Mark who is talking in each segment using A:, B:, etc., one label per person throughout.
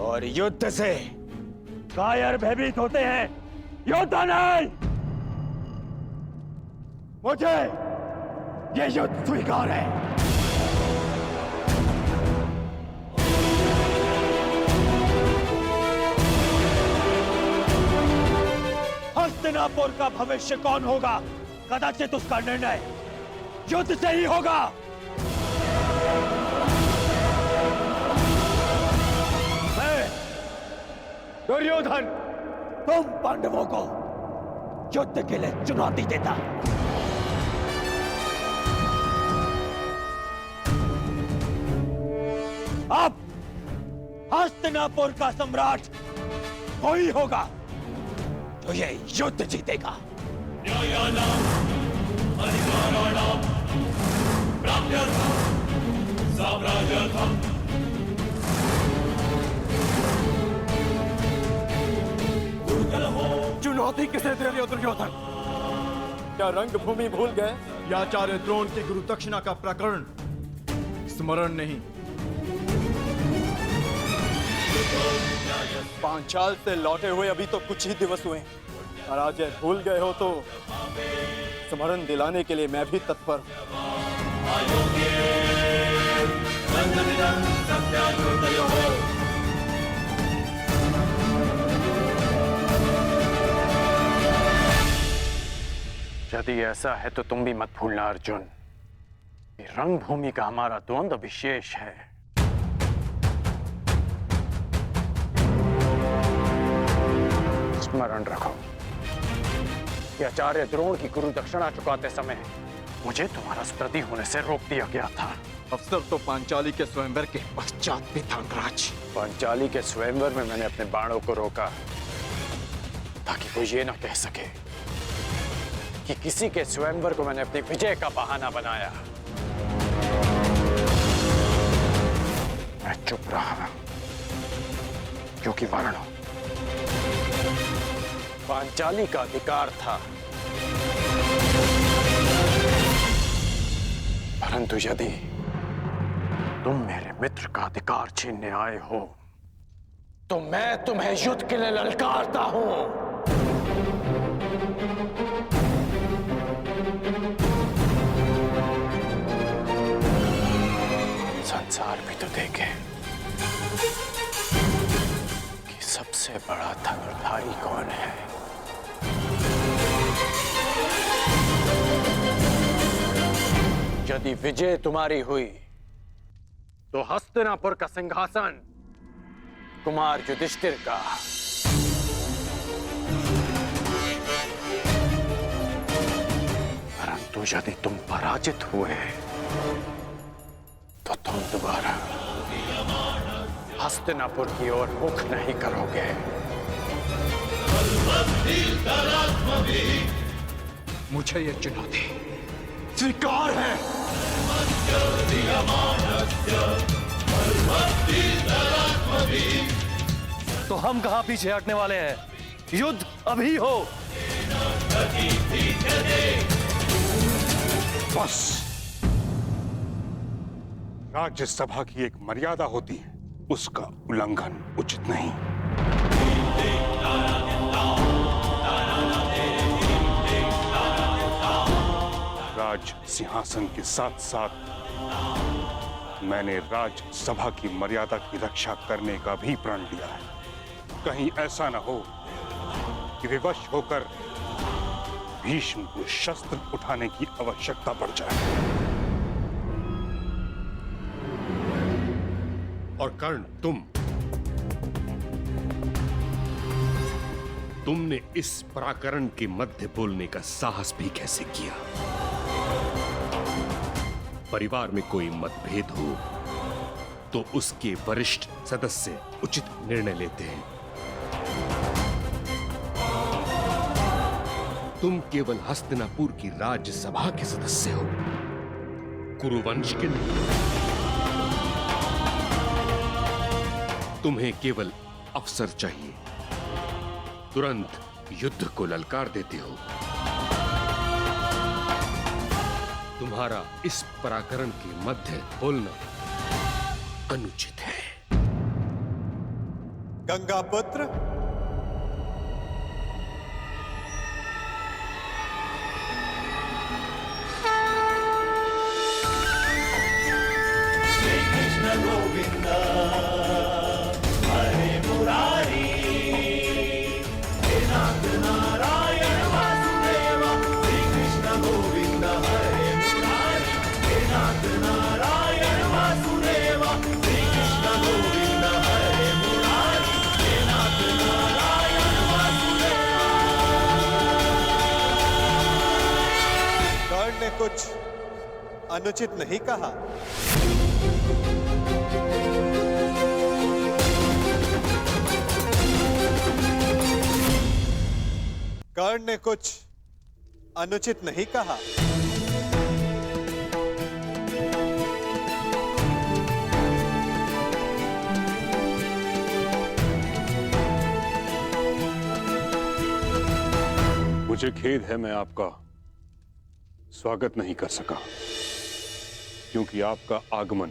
A: और युद्ध से कायर भयभीत होते हैं, युद्ध नहीं। मुझे ये युद्ध स्वीकार है। हस्तिनापुर का भविष्य कौन होगा, कदाचित उसका निर्णय युद्ध से ही होगा। मैं दुर्योधन तुम पांडवों को युद्ध के लिए चुनौती देता। अब हस्तिनापुर का सम्राट वही होगा जो ये युद्ध जीतेगा।
B: न्यायानां अधिकाराणां प्राप्त्यर्थं साम्राज्यर्थं
A: चुनौती किसे दे रहे हो दुर्योधन?
C: क्या रंगभूमि भूल गए?
D: या आचार्य द्रोण की गुरु दक्षिणा का प्रकरण स्मरण नहीं?
C: पांचाल से लौटे हुए अभी तो कुछ ही दिवस हुए। पराजय भूल गए हो तो स्मरण दिलाने के लिए मैं भी तत्पर हूं।
E: यदि ऐसा है तो तुम भी मत भूलना अर्जुन, रंगभूमि का हमारा द्वंद्व विशेष है। स्मरण रखो कि आचार्य द्रोण की गुरु दक्षिणा चुकाते समय मुझे तुम्हारा स्मृति होने से रोक दिया गया था।
D: अवसर तो पांचाली के स्वयंवर के पश्चात भी था अंगराज।
E: पांचाली के स्वयंवर में मैंने अपने बाणों को रोका ताकि कोई ये ना कह सके कि किसी के स्वयंवर को मैंने अपनी विजय का बहाना बनाया। मैं चुप रहा क्योंकि वर्ण पांचाली का अधिकार था, परंतु यदि तुम मेरे मित्र का अधिकार छीनने आए हो तो मैं तुम्हें युद्ध के लिए ललकारता हूं। संसार भी तो देखे कि सबसे बड़ा धनुर्धारी कौन है। यदि विजय तुम्हारी हुई तो हस्तिनापुर का सिंहासन कुमार युधिष्ठिर का, परंतु यदि तुम पराजित हुए तो तुम दोबारा हस्तिनापुर की ओर मुख नहीं करोगे।
D: मुझे ये चुनौती स्वीकार है।
A: तो हम कहां पीछे हटने वाले हैं? युद्ध अभी हो।
F: बस, राज्यसभा की एक मर्यादा होती है, उसका उल्लंघन उचित नहीं। राज सिंहासन के साथ साथ मैंने राज्यसभा की मर्यादा की रक्षा करने का भी प्रण लिया है। कहीं ऐसा न हो कि विवश होकर भीष्म को शस्त्र उठाने की आवश्यकता पड़ जाए।
G: और कर्ण, तुमने इस पराकरण के मध्य बोलने का साहस भी कैसे किया? परिवार में कोई मतभेद हो तो उसके वरिष्ठ सदस्य उचित निर्णय लेते हैं। तुम केवल हस्तिनापुर की राज्यसभा के सदस्य हो, कुरुवंश के नहीं। तुम्हें केवल अवसर चाहिए, तुरंत युद्ध को ललकार देते हो। तुम्हारा इस पराकरण के मध्य बोलना अनुचित है।
H: गंगा पुत्र, कर्ण ने कुछ अनुचित नहीं कहा। कर्ण ने कुछ अनुचित नहीं कहा।
F: मुझे खेद है, मैं आपका स्वागत नहीं कर सका, क्योंकि आपका आगमन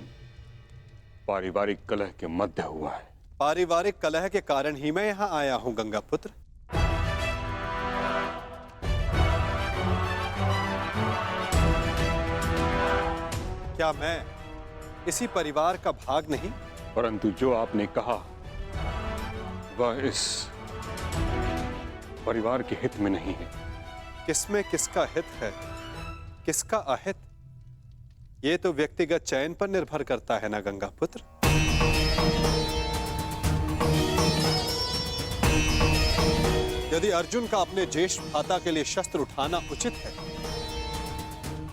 F: पारिवारिक कलह के मध्य हुआ है।
H: पारिवारिक कलह के कारण ही मैं यहां आया हूं गंगा पुत्र। क्या मैं इसी परिवार का भाग नहीं?
F: परंतु जो आपने कहा वह इस परिवार के हित में नहीं है।
H: किसमें किसका हित है, किसका अहित, ये तो व्यक्तिगत चयन पर निर्भर करता है ना गंगा पुत्र। यदि अर्जुन का अपने ज्येष्ठ भ्राता के लिए शस्त्र उठाना उचित है,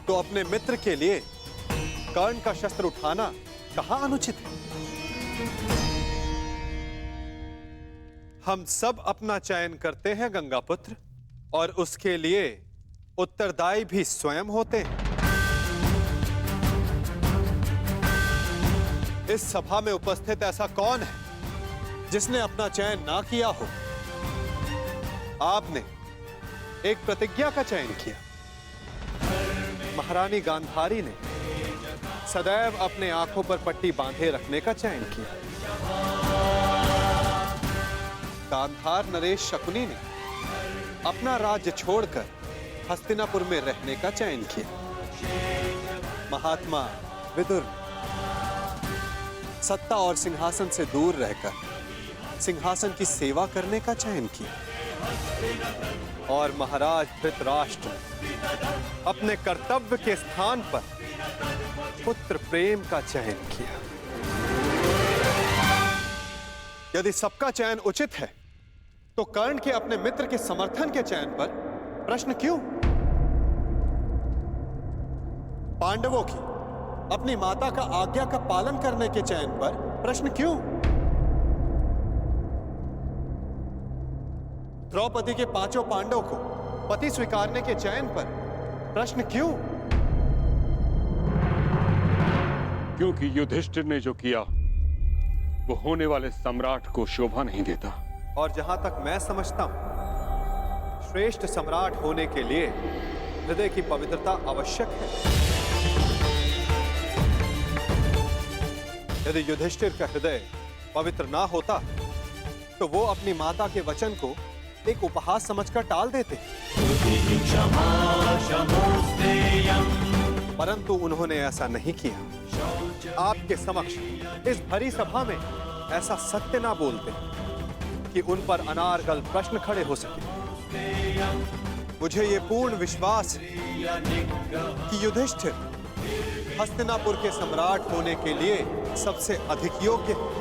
H: तो अपने मित्र के लिए कर्ण का शस्त्र उठाना कहां अनुचित है? हम सब अपना चयन करते हैं गंगा पुत्र, और उसके लिए उत्तरदायी भी स्वयं होते हैं। इस सभा में उपस्थित ऐसा कौन है जिसने अपना चयन ना किया हो? आपने एक प्रतिज्ञा का चयन किया। महारानी गांधारी ने सदैव अपने आंखों पर पट्टी बांधे रखने का चयन किया। गांधार नरेश शकुनी ने अपना राज्य छोड़कर हस्तिनापुर में रहने का चयन किया। महात्मा विदुर सत्ता और सिंहासन से दूर रहकर सिंहासन की सेवा करने का चयन किया। और महाराज धृतराष्ट्र अपने कर्तव्य के स्थान पर पुत्र प्रेम का चयन किया। यदि सबका चयन उचित है, तो कर्ण के अपने मित्र के समर्थन के चयन पर प्रश्न क्यों? पांडवों की अपनी माता का आज्ञा का पालन करने के चयन पर प्रश्न क्यों? द्रौपदी के 5 पांडव को पति स्वीकारने के चयन पर प्रश्न क्यों?
F: क्योंकि युधिष्ठिर ने जो किया वो होने वाले सम्राट को शोभा नहीं देता।
H: और जहां तक मैं समझता हूं, श्रेष्ठ सम्राट होने के लिए हृदय की पवित्रता आवश्यक है। यदि युधिष्ठिर का हृदय पवित्र ना होता, तो वो अपनी माता के वचन को एक उपहास समझकर टाल देते। परंतु उन्होंने ऐसा नहीं किया। आपके समक्ष इस भरी सभा में ऐसा सत्य ना बोलते कि उन पर अनारगल प्रश्न खड़े हो सके। मुझे ये पूर्ण विश्वास है कि युधिष्ठिर हस्तिनापुर के सम्राट होने के लिए सबसे अधिक योग्य है।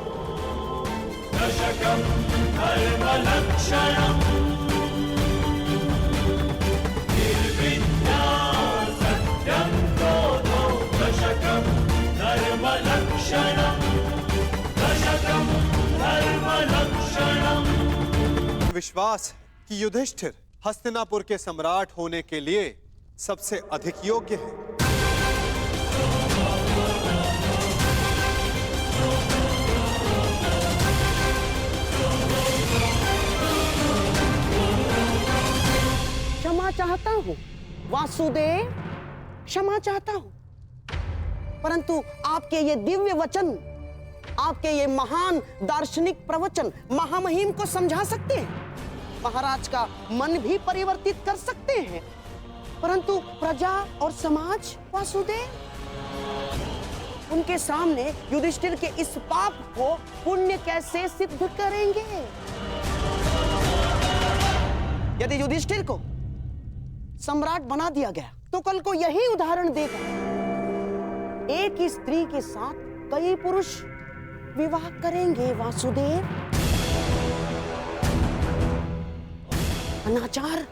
H: विश्वास है कि युधिष्ठिर हस्तिनापुर के सम्राट होने के लिए सबसे अधिक योग्य है।
I: क्षमा चाहता हूँ वासुदेव, क्षमा चाहता हूँ, परंतु आपके ये दिव्य वचन आपके ये महान दार्शनिक प्रवचन महामहिम को समझा सकते हैं, महाराज का मन भी परिवर्तित कर सकते हैं, परंतु प्रजा और समाज वासुदेव, उनके सामने युधिष्ठिर के इस पाप को पुण्य कैसे सिद्ध करेंगे? यदि युधिष्ठिर को सम्राट बना दिया गया तो कल को यही उदाहरण देगा, एक ही स्त्री के साथ कई पुरुष विवाह करेंगे वासुदेव। अनाचार,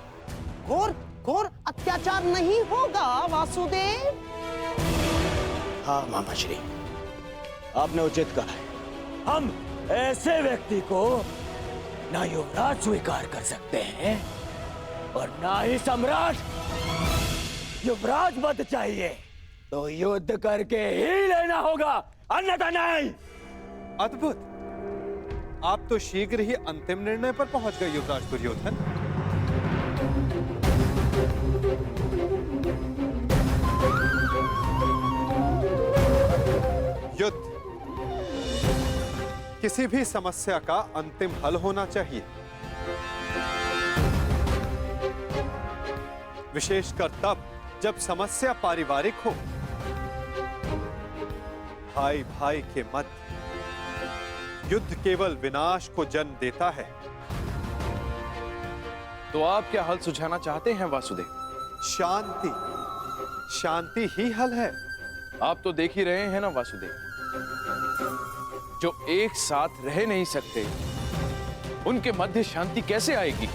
I: घोर घोर अत्याचार नहीं होगा वासुदेव।
A: हाँ मामा श्री, आपने उचित कहा है। हम ऐसे व्यक्ति को ना युवराज स्वीकार कर सकते हैं और ना ही सम्राट। युवराज पद चाहिए तो युद्ध करके ही लेना होगा, अन्यथा नहीं।
H: अद्भुत, आप तो शीघ्र ही अंतिम निर्णय पर पहुंच गए युवराज दुर्योधन। युद्ध किसी भी समस्या का अंतिम हल होना चाहिए, विशेषकर तब जब समस्या पारिवारिक हो। भाई भाई के मध्य युद्ध केवल विनाश को जन्म देता है।
C: तो आप क्या हल सुझाना चाहते हैं वासुदेव?
H: शांति, शांति ही हल है।
C: आप तो देख ही रहे हैं ना वासुदेव, जो एक साथ रह नहीं सकते उनके मध्य शांति कैसे आएगी?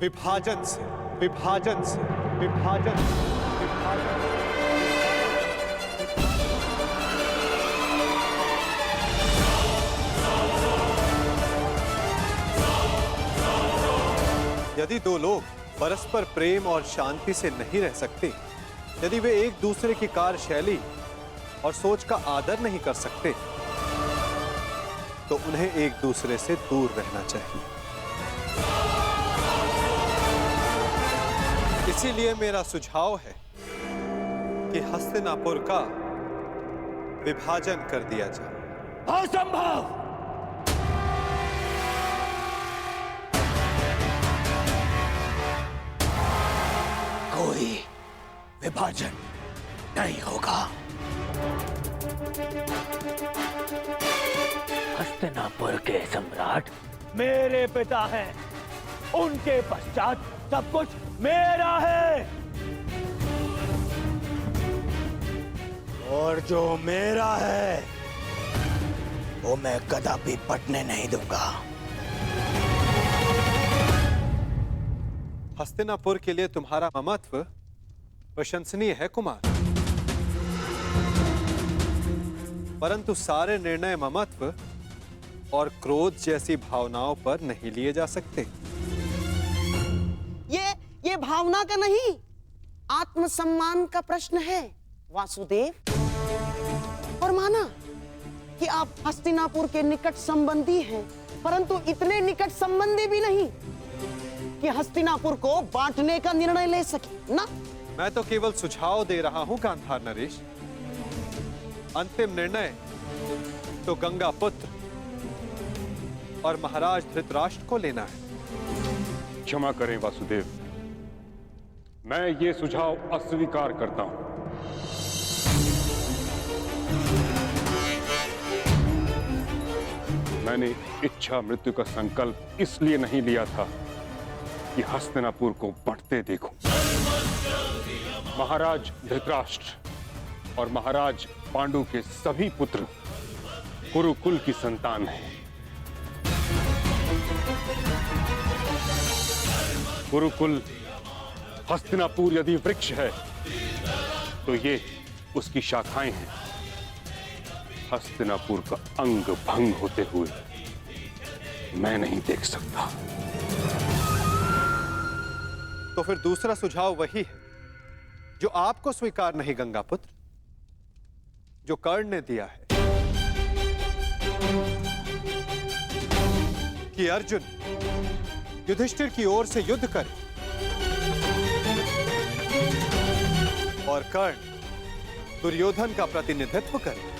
H: विभाजन से, विभाजन से, विभाजन से, विभाजन। यदि दो लोग परस्पर प्रेम और शांति से नहीं रह सकते, यदि वे एक दूसरे की कार्यशैली और सोच का आदर नहीं कर सकते, तो उन्हें एक दूसरे से दूर रहना चाहिए। इसीलिए मेरा सुझाव है कि हस्तिनापुर का विभाजन कर दिया जाए।
A: असंभव! कोई विभाजन नहीं होगा। हस्तिनापुर के सम्राट मेरे पिता हैं, उनके पश्चात सब कुछ मेरा है, और जो मेरा है वो मैं कदापि पटने नहीं दूंगा।
H: हस्तिनापुर के लिए तुम्हारा ममत्व प्रशंसनीय है कुमार, परंतु सारे निर्णय ममत्व और क्रोध जैसी भावनाओं पर नहीं लिए जा सकते।
I: ये भावना का नहीं, आत्मसम्मान का प्रश्न है वासुदेव। और माना कि आप हस्तिनापुर के निकट संबंधी हैं, परंतु इतने निकट संबंधी भी नहीं कि हस्तिनापुर को बांटने का निर्णय ले सके ना।
H: मैं तो केवल सुझाव दे रहा हूं गांधार नरेश। अंतिम निर्णय तो गंगा पुत्र और महाराज धृतराष्ट्र को लेना है।
F: क्षमा करें वासुदेव, मैं ये सुझाव अस्वीकार करता हूं। मैंने इच्छा मृत्यु का संकल्प इसलिए नहीं लिया था कि हस्तिनापुर को बढ़ते देखूं। महाराज धृतराष्ट्र और महाराज पांडु के सभी पुत्र कुरुकुल की संतान हैं। कुरुकुल हस्तिनापुर यदि वृक्ष है तो ये उसकी शाखाएं हैं। हस्तिनापुर का अंग भंग होते हुए मैं नहीं देख सकता।
H: तो फिर दूसरा सुझाव वही है जो आपको स्वीकार नहीं गंगापुत्र। जो कर्ण ने दिया है कि अर्जुन युधिष्ठिर की ओर से युद्ध करे और कर्ण दुर्योधन का प्रतिनिधित्व करे।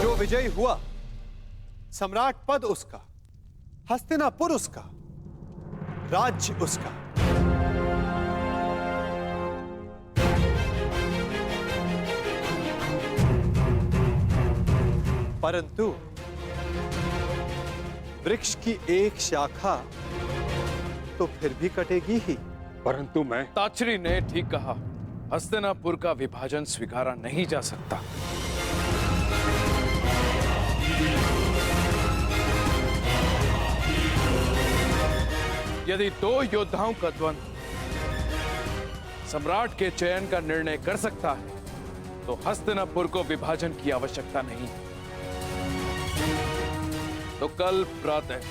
H: जो विजयी हुआ, सम्राट पद उसका, हस्तिनापुर उसका, राज्य उसका। परंतु वृक्ष की एक शाखा तो फिर भी कटेगी ही।
F: परंतु मैं
C: ताचरी ने ठीक कहा, हस्तिनापुर का विभाजन स्वीकारा नहीं जा सकता। यदि दो योद्धाओं का द्वंद्व सम्राट के चयन का निर्णय कर सकता है, तो हस्तिनापुर को विभाजन की आवश्यकता नहीं। तो कल प्रातः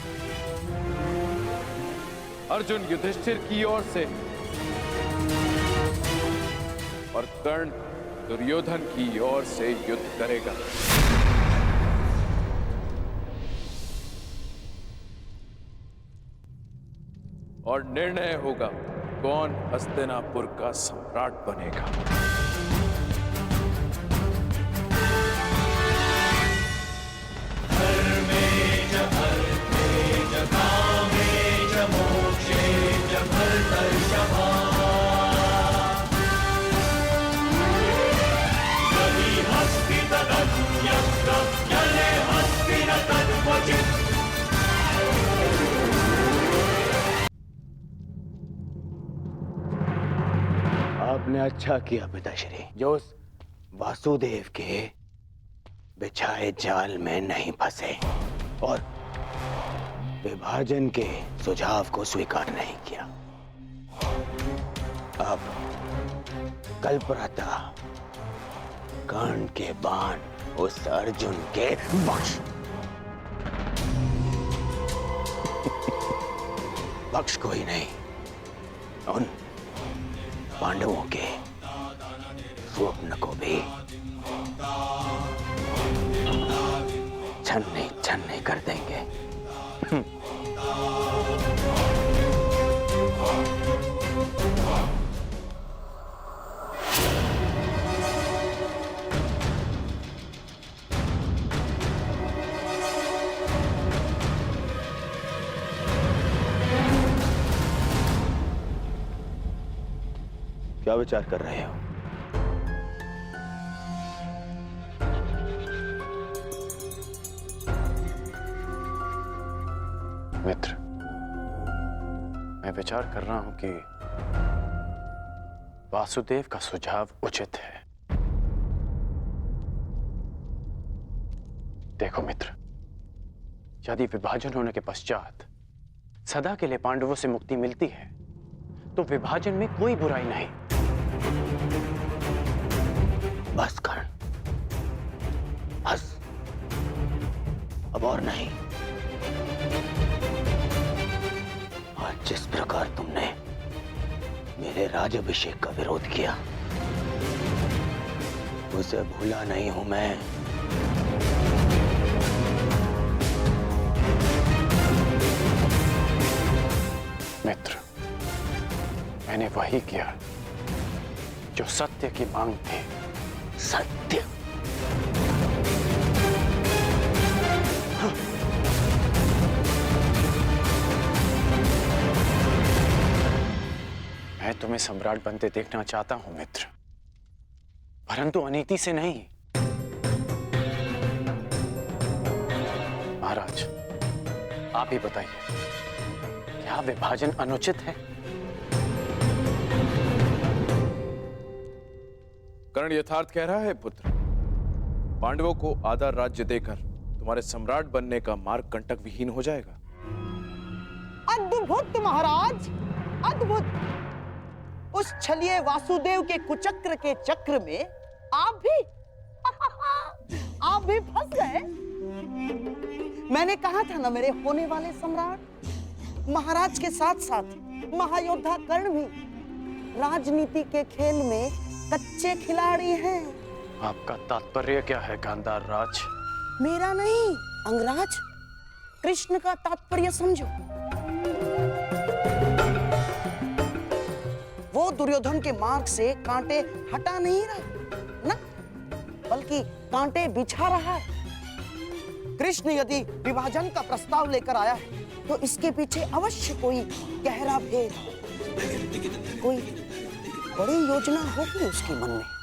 C: अर्जुन युधिष्ठिर की ओर से और कर्ण दुर्योधन की ओर से युद्ध करेगा। और निर्णय होगा कौन हस्तिनापुर का सम्राट बनेगा।
A: आपने अच्छा किया पिताश्री, जो उस वासुदेव के बिछाए जाल में नहीं फंसे और विभाजन के सुझाव को स्वीकार नहीं किया। अब कल प्रातः कर्ण के बाण उस अर्जुन के बख्श बख्श को ही नहीं, उन पांडवों के स्वप्न को भी छन्नी छन्नी कर देंगे। क्या विचार कर रहे हो?
E: मित्र, मैं विचार कर रहा हूं कि वासुदेव का सुझाव उचित है। देखो मित्र, यदि विभाजन होने के पश्चात सदा के लिए पांडवों से मुक्ति मिलती है, तो विभाजन में कोई बुराई नहीं।
A: बस कर्ण, बस, अब और नहीं। आज जिस प्रकार तुमने मेरे राज्याभिषेक का विरोध किया, उसे भूला नहीं हूं मैं।
E: मित्र, मैंने वही किया जो सत्य की मांग थी।
A: सत्य?
E: मैं तुम्हें सम्राट बनते देखना चाहता हूं मित्र, परंतु अनीति से नहीं। महाराज, आप ही बताइए, क्या विभाजन अनुचित है?
C: कर्ण यथार्थ कह रहा है पुत्र। पांडवों को आधा राज्य देकर तुम्हारे सम्राट बनने का मार्ग कंटक विहीन हो जाएगा।
I: अद्भुत महाराज, अद्भुत। उस छलिए वासुदेव के कुचक्र के चक्र में आप भी फंस गए। मैंने कहा था ना, मेरे होने वाले सम्राट महाराज के साथ साथ महायोद्धा कर्ण भी राजनीति के खेल में कच्चे खिलाड़ी हैं।
E: आपका तात्पर्य क्या है गांधार राज?
I: मेरा नहीं अंगराज, कृष्ण का तात्पर्य समझो। वो दुर्योधन के मार्ग से कांटे हटा नहीं रहा ना, बल्कि कांटे बिछा रहा है। कृष्ण यदि विभाजन का प्रस्ताव लेकर आया है तो इसके पीछे अवश्य कोई गहरा भेद, कोई बड़ी योजना होगी उसके मन में।